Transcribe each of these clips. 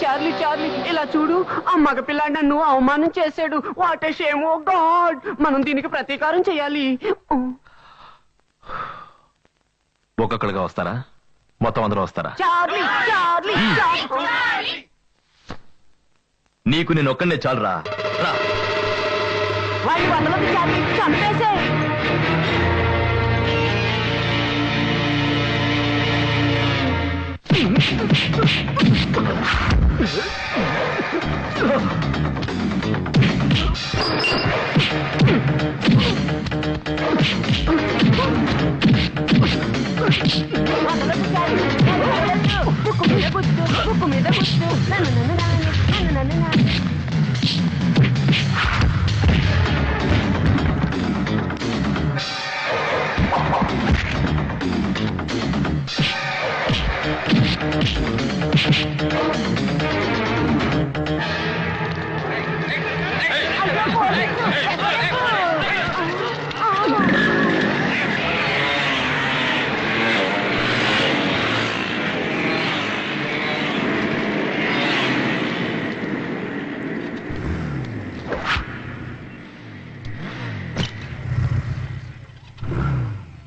Charlie Charlie ఇలా చూడు, ఆ మగపిల్లాడు నన్ను అవమానం చేశాడు. What a shame, oh God. మనం దీనికి ప్రతీకారం చేయాలి. ఒక్కొక్కడిగా వస్తారా, మొత్తం అందరూ వస్తారా? చార్లీ చార్లీ నీకు నేను ఒక్కడే చాలురా. వాడి వదలదు చార్లీ, చంపేసే.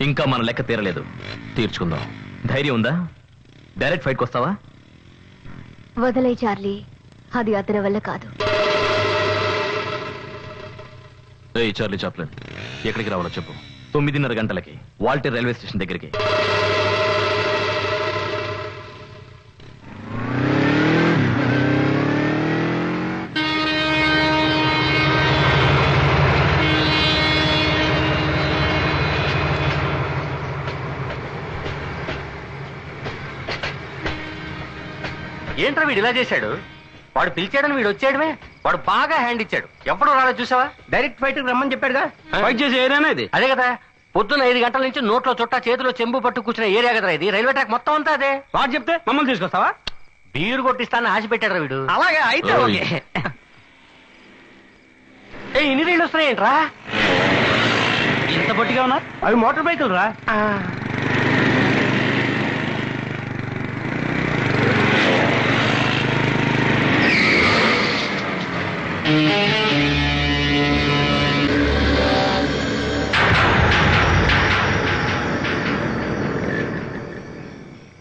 ఇంకా మన లెక్క తీరలేదు, తీర్చుకుందాం. ధైర్యం ఉందా? డైరెక్ట్ ఫైట్కి వస్తావా? వదలే చార్లీ, అది అతని వల్ల కాదు. ఏయ్ చార్లీ చాప్లిన్, ఎక్కడికి రావాలో చెప్పు. 9:30 గంటలకి వాల్టర్ రైల్వే స్టేషన్ దగ్గరికి. ఏంట్రా వీడు ఇలా చేశాడు? వాడు పిలిచాడని వీడు వచ్చాడమే. వాడు బాగా హ్యాండ్ ఇచ్చాడు. ఎప్పుడు రాలో చూసావా? డైరెక్ట్ ఫైట్ రమ్మని చెప్పాడుగా. ఫైట్ చేసే ఏరియానే ఇది. అదే కదా, పొద్దున్న 5 గంటల నుంచి నోట్లో చుట్టా చేతిలో చెంబు పట్టు కూర్చున్న ఏరియా కదా ఇది. రైల్వే ట్రాక్ మొత్తం అంతా అదే. వాడు చెప్తే మమ్మల్ని తీసుకొస్తావా? బీరు కొట్టిస్తానని ఆశ పెట్టాడు వీడు. అలాగే అయితే ఓకే. ఇన్ని రైళ్ళు వస్తున్నాయేంట్రా? ఇంత పొట్టిగా ఉన్నా? అవి మోటార్ బైకులు రా.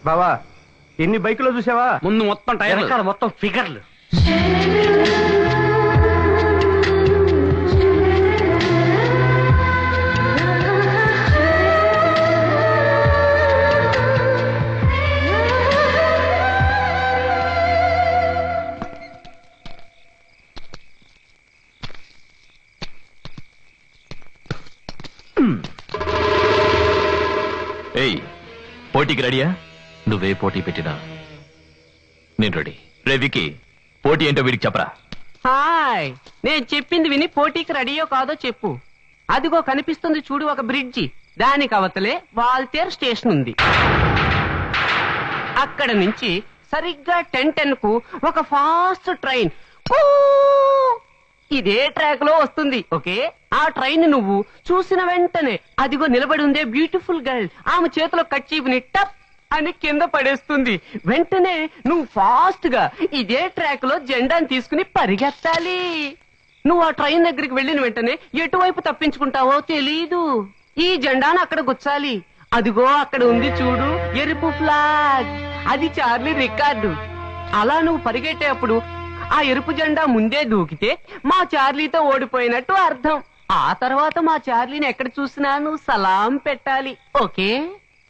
బావా, ఎన్ని బైకులో చూసావా? ముందు మొత్తం టైర్, మొత్తం ఫిగర్లు. ఏయ్, పోటీకి రెడీయా? నువ్వే పోటీ పెట్టినా నేను రెడీ. రే వికీ, పోటీ ఏంటో వీడికి చెప్పరా. హాయ్, నేను చెప్పింది విని పోటీకి రెడీయో కాదో చెప్పు. అదిగో కనిపిస్తుంది చూడు ఒక బ్రిడ్జి, దానికి అవతలే వాల్తేర్ స్టేషన్ ఉంది. అక్కడ నుంచి సరిగ్గా 10:10 కు ఒక ఫాస్ట్ ట్రైన్ ఇదే ట్రాక్ లో వస్తుంది. ఓకే, ఆ ట్రైన్ నువ్వు చూసిన వెంటనే అదిగో నిలబడి ఉందే బ్యూటిఫుల్ గర్ల్, ఆమె చేతిలో కర్చీఫ్ని టప్ అని కింద పడేస్తుంది. వెంటనే నువ్వు ఫాస్ట్ గా ఇదే ట్రాక్ లో జెండాను తీసుకుని పరిగెత్తాలి. నువ్వు ఆ ట్రైన్ దగ్గరికి వెళ్ళిన వెంటనే ఎటువైపు తప్పించుకుంటావో తెలీదు. ఈ జెండాను అక్కడ గుచ్చాలి. అదిగో అక్కడ ఉంది చూడు ఎరుపు ఫ్లాగ్, అది చార్లీ రికార్డు. అలా నువ్వు పరిగెట్టేప్పుడు ఆ ఎరుపు జెండా ముందే దూకితే మా చార్లీతో ఓడిపోయినట్టు అర్థం. ఆ తర్వాత మా చార్లీని ఎక్కడ చూసినా నువ్వు సలాం పెట్టాలి. ఓకే?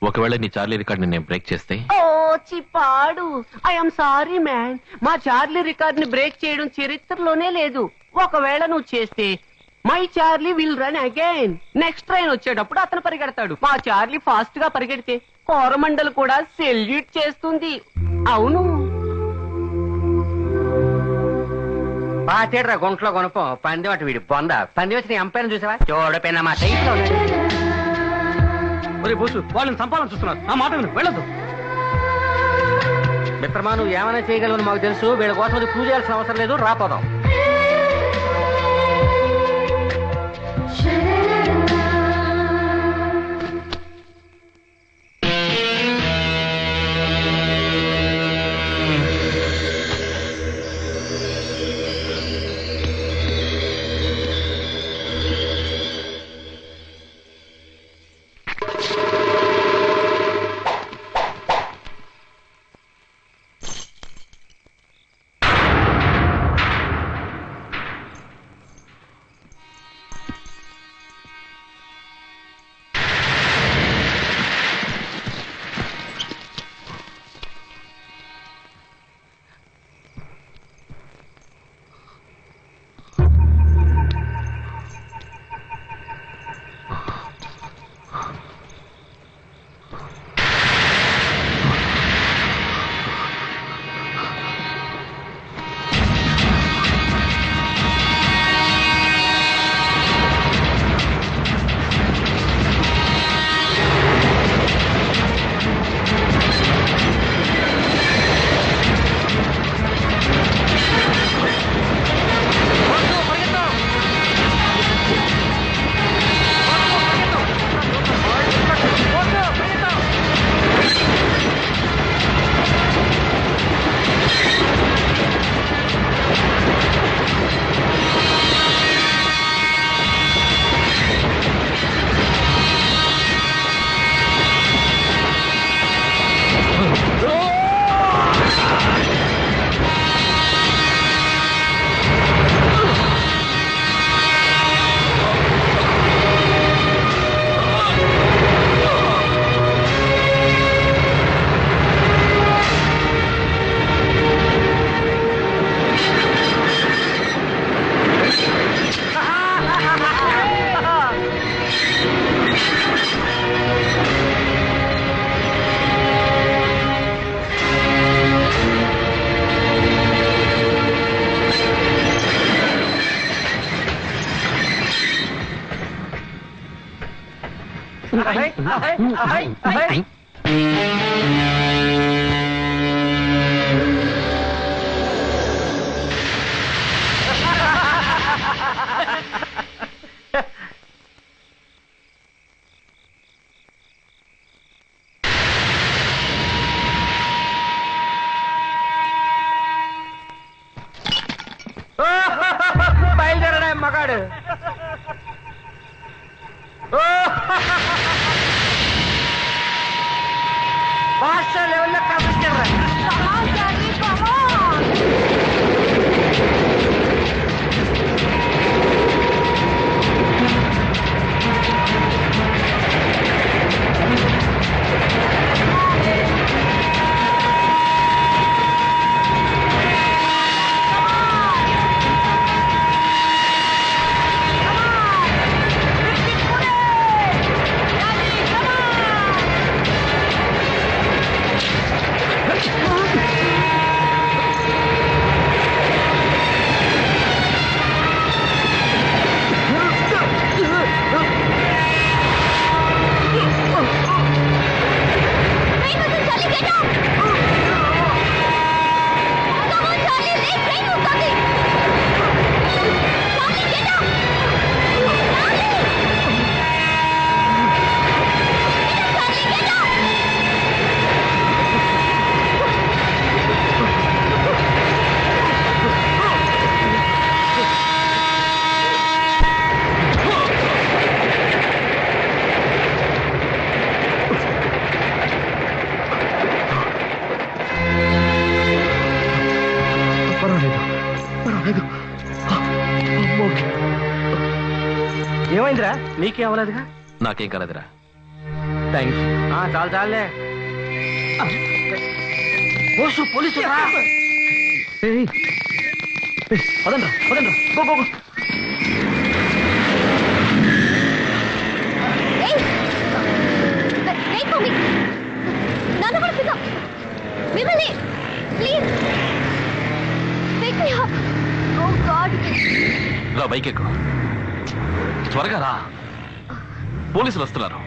ఒకవేళ నీ చార్లీ రికార్డ్ నేను బ్రేక్ చేస్తే? ఓ చిపాడు, ఐఎమ్ సారీ మ్యాన్, మా చార్లీ రికార్డ్ ని బ్రేక్ చేయడం చరిత్రలోనే లేదు. ఒకవేళ నువ్వు చేస్తే my Charlie will run again. Next train వచ్చేటప్పుడు అతను పరిగెడతాడు. మా చార్లీ ఫాస్ట్ గా పరిగెడితే కోరమండలు కూడా సెల్యూట్ చేస్తుంది. అవును. పాతేడ్రా గుంట్లో కొనుక్కో. పంది వాటి వీడి బొంద. పంది వచ్చి నీ అంపైన చూసావా? చూడపోయినా మా టైంలో బోసు వాళ్ళని సంపాదన చూస్తున్నారు. ఆ మాట విను, వెళ్ళొద్దు. మిత్రమా, నువ్వు ఏమైనా చేయగలవని మాకు తెలుసు. వీళ్ళ కోసం ప్రూవ్ చేయాల్సిన అవసరం లేదు. రాపోదాం. బయలుదేరడా మగాడు. భాష లెవెల్లో కనిపించరా. ఏమైందిరా? నీకేం అవ్వలేదుగా? నాకేం కాలేదురా. థ్యాంక్స్. చాలు చాలే. పోలీసు పదండ్రా పదండ్రా. Go go go. రా బైక్ ఎక్కు. త్వరగా రా, పోలీసులు వస్తున్నారు.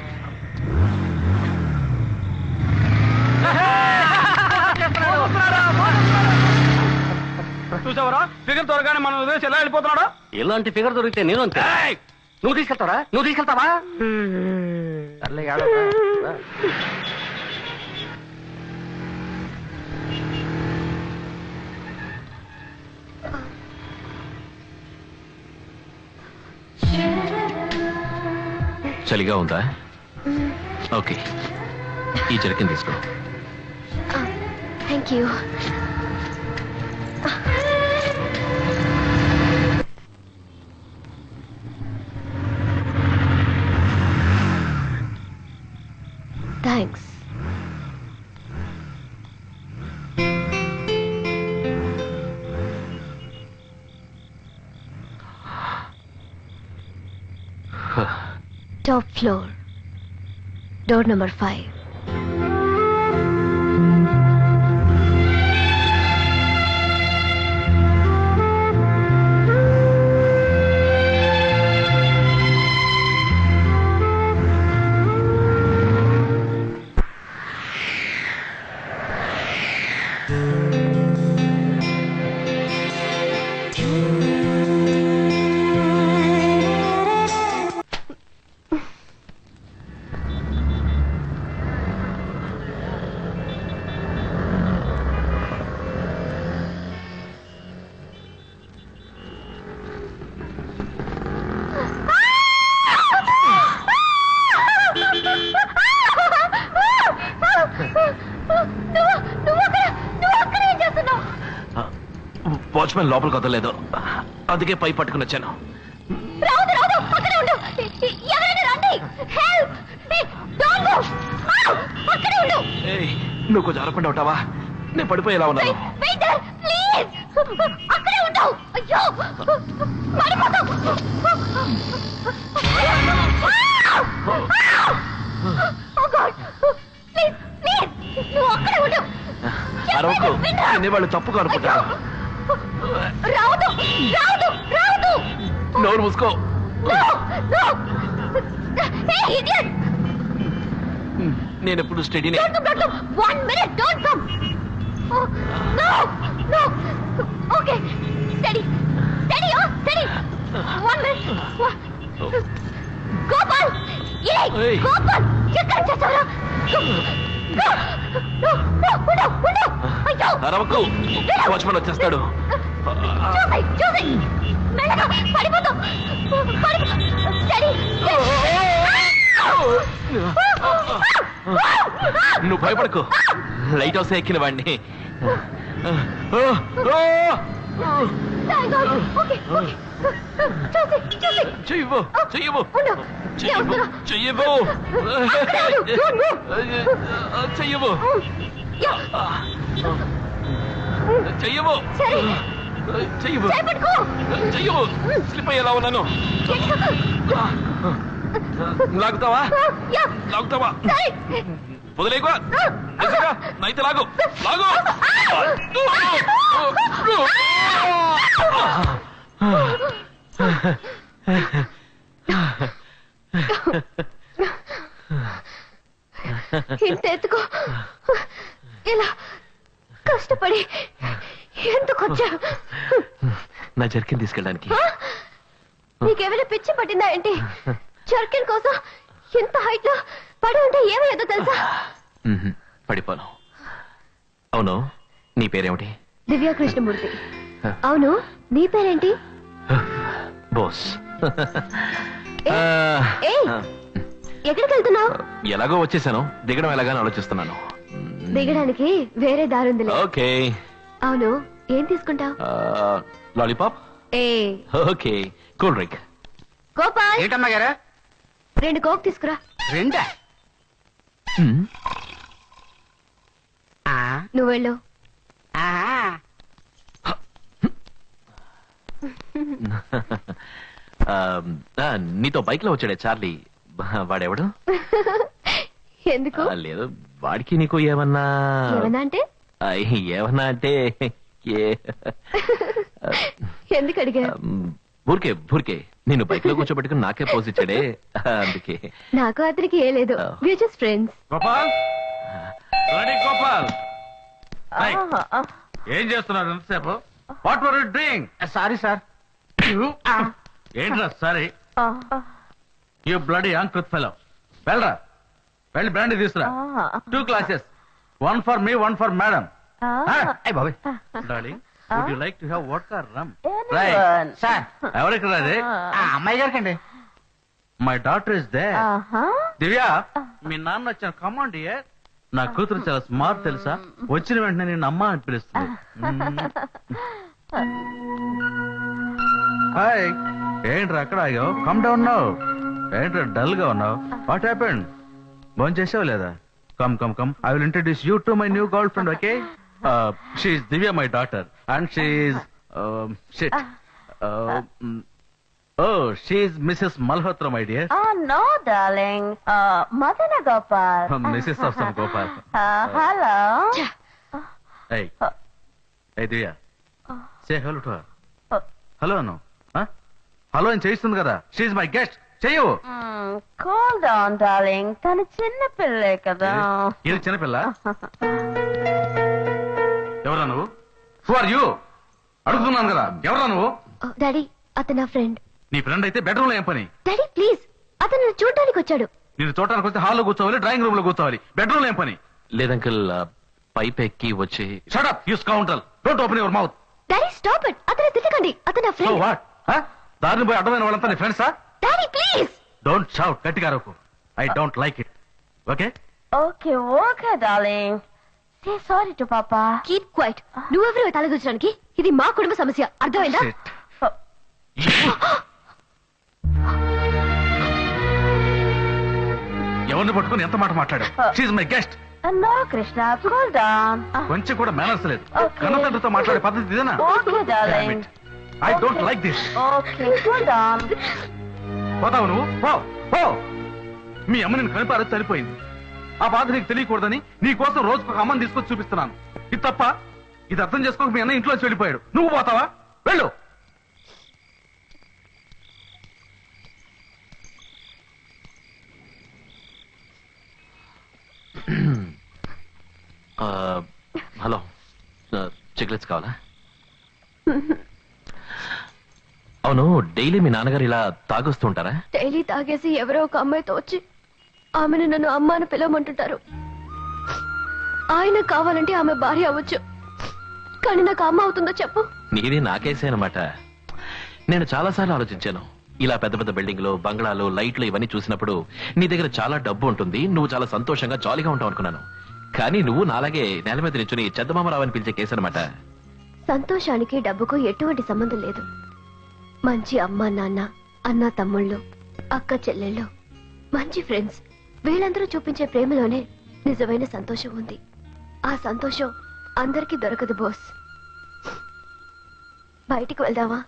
చూసావరా ఫిగర్ త్వరగానే మనం వదిలేసి ఎలా వెళ్ళిపోతున్నాడు. ఎలాంటి ఫిగర్ దొరికితే నేను అంతే. నువ్వు తీసుకెళ్తావా? నువ్వు తీసుకెళ్తావా? సర్లే ఏడవరా. చలిగా ఉందా? ఓకే, ఈ జర్కిన్ తీసుకో. Thank you. Thanks. Top floor, door number 5. Watchman లోపలికి వదలలేదు, అందుకే పై పట్టుకుని వచ్చాను. నువ్వు కొంచెం అరపండి ఉంటావా? నేను పడిపోయేలా ఉన్నాను. అరవకు, వాళ్ళు తప్పుగా అనుకుంటారు. నోరు మూసుకో. నేను ఎప్పుడు స్టడీనే. Don't come. 1 minute. Don't come. Oh, no. Okay. Steady. Oh, steady. 1 minute. Gopal. Hey. Gopal. ఎక్కడ చేసావురా? No. అయ్యో. అరవకు, వాచ్మన్ వచ్చేస్తాడు. చూసి మెల్లగా పడిపోతాం. Steady. నువ్వు భయపడకు, లైట్ హౌస్ ఎక్కిన వాడిని. Thank God. Okay. చూసి చెయ్యవు. ఉండు. చెయ్యవు. చెయ్యవు. సరే. చెయ్యవు. చేపట్టుకో. చెయ్యవు. స్లిప్ అయ్యేలా ఉన్నాను. లాగుతావా? సరే. వదిలేకు. నైతే లాగు. ఇంత ఎత్తుకో. ఇలా కష్టపడి ఎందుకు వచ్చా? నా జర్కిన్ తీసుకెళ్ళడానికి. నీకేమైనా పిచ్చి పట్టిందా ఏంటి? జర్కిన్ కోసం ఇంత హైట్ లో పడి ఉంటే ఏమయ్యేదో తెలుసా? పడిపోను. అవును, నీ పేరేమిటి? దివ్యా కృష్ణమూర్తి. అవును, నీ పేరేంటి? బోస్. ఎక్కడికి వెళ్తున్నావు? ఎలాగో వచ్చేసాను, దిగడం ఎలాగని ఆలోచిస్తున్నాను. దిగడానికి వేరే దారుందిలే. ఓకే. అవును, ఏం తీసుకుంటావు? Lollipop. Okay. Cool drink. Gopal, ఏంటమ్మా గారా? 2 కోక్ తీసుకురా. 2? నువ్వు వెళ్ళు. నీతో బైక్ లో వచ్చాడే చార్లీ, వాడెవడు? ఎందుకు? లేదు, వాడికి నీకు ఏమన్నా అంటే? ఏమన్నా అంటే ఎందుకు అడిగా? ఊరికే నిన్ను బైక్ లో కూర్చోబెట్టుకుని నాకే పోజ్ ఇచ్చాడే, అందుకే. నాకు అతనికి ఏ లేదు, వి జస్ట్ ఫ్రెండ్స్. గోపాల్, ఏం చేస్తున్నారు ఎంతసేపు? What were you doing? Sorry sir. ఏంట్రా sorry? You bloody uncouth fellow. వెళ్ళి బ్రాండీ తీసుకురా. 2 glasses, 1 for me, 1 for madam. బాబు darling, would you like to have vodka rum? Sir, ఎవరికి రాదే? అమ్మాయి గారికి అండి. My daughter is there. Divya, మీ నాన్న వచ్చాను. Come on dear. నా కూతురు చాలా స్మార్ట్ తెలుసా? వచ్చిన వెంటనే నేను అమ్మ అని పిలుస్తుంది. హాయ్. ఏంట్రా అక్కడ ఆగావు? Come down now. ఏంట్రా డల్ గా ఉన్నావు? What happened? ఫోన్ చేసావు లేదా? Come I will introduce you to my new girl friend. Okay, she Divya, my daughter, and she shit. Oh, she's Mrs. Malhotra, my dear. Oh, no, darling. Madana Gopal. Mrs. of some Gopal. Hello. Hey, Divya. Say hello to her. Hello, no? Huh? Hello అని చేయిస్తుంది కదా. She's my guest. చెయ్యు. Cool down, darling. తను చిన్న పిల్లే కదా. ఇది చిన్నపిల్ల? ఎవరా నువ్వు? Who are you? అడుగుతున్నాను కదా, ఎవరా నువ్వు? డాడీ, అతను నా ఫ్రెండ్. నీ ఫ్రెండ్ అయితే బెడ్రూమ్ లో ఏం పని? డాడీ ప్లీజ్, అతను నన్ను చూడడానికి వచ్చాడు. నేను చూడటానికి వస్తే హాల్లో కూర్చోవాలి, డ్రాయింగ్ రూమ్ లో కూర్చోవాలి, బెడ్రూమ్ లో ఏం పని? లేదంకల్, పైప్ ఎక్కి వచ్చి. Shut up, you scoundrel. Don't open your mouth. Daddy stop it, అతను తిట్టకండి, అతను నా So ఫ్రెండ్. what? దారిని పోయి అడ్డమైన వాళ్ళంతా నీ ఫ్రెండ్సా? Daddy please. Don't shout, గట్టిగా అరవకు. I don't like it. Okay? Okay, darling. Say sorry to Papa. Keep quiet. నువ్వెవరు తలదూచడానికి? ఇది మా కుటుంబ సమస్య, అర్థమైందా? Shit. ఎవరిని పట్టుకుని ఎంత మాట మాట్లాడావు? She's my guest. No, Krishna, cool down. కొంచెం కూడా మేనర్స్ లేదు. Okay. కన్నతండ్రితో మాట్లాడే పద్ధతి ఇదేనా? Okay, darling. I don't like this. Okay, cool down. పోతావు నువ్వు? పో. మీ అమ్మ నేను కనిపారో చనిపోయింది. ఆ బాధ నీకు తెలియకూడదని నీ కోసం రోజుకు ఒక అమ్మని తీసుకొచ్చి చూపిస్తున్నాను. ఇది తప్ప? ఇది అర్థం చేసుకోక మీ అన్న ఇంట్లోంచి వెళ్ళిపోయాడు. నువ్వు పోతావా? వెళ్ళు. హలో చిక్లెట్స్ కావాలా? అవును, డైలీ మీ నాన్నగారు ఇలా తాగొస్తుంటారా? డైలీ తాగేసి ఎవరో ఒక అమ్మాయితో వచ్చి ఆమెను నన్ను అమ్మ అని పిలవమంటుంటారు. ఆయన కావాలంటే ఆమె భార్య అవ్వచ్చు, కానీ నాకు అమ్మ అవుతుందో చెప్పు. నీది నాకేసే అనమాట. నేను చాలాసార్లు ఆలోచించాను. ఇలా పెద్ద పెద్ద బిల్డింగ్లు, బంగ్లాలు, లైట్లు ఇవన్నీ చూసినప్పుడు నీ దగ్గర చాలా డబ్బు ఉంటుంది, నువ్వు చాలా సంతోషంగా జాలీగా ఉంటావు అనుకున్నాను. కానీ నువ్వు నాలాగే నేల మీద నిల్చుని చెద్దమామరావు అని పిలిచే కేసు అనమాట. సంతోషానికి డబ్బుకు ఎటువంటి సంబంధం లేదు. మంచి అమ్మ నాన్న, అన్న తమ్ముళ్ళు, అక్క చెల్లెళ్ళు, మంచి ఫ్రెండ్స్, వీళ్ళందరూ చూపించే ప్రేమలోనే నిజమైన సంతోషం ఉంది. ఆ సంతోషం అందరికీ దొరకదు బాస్. బయటికి వెళ్దామా?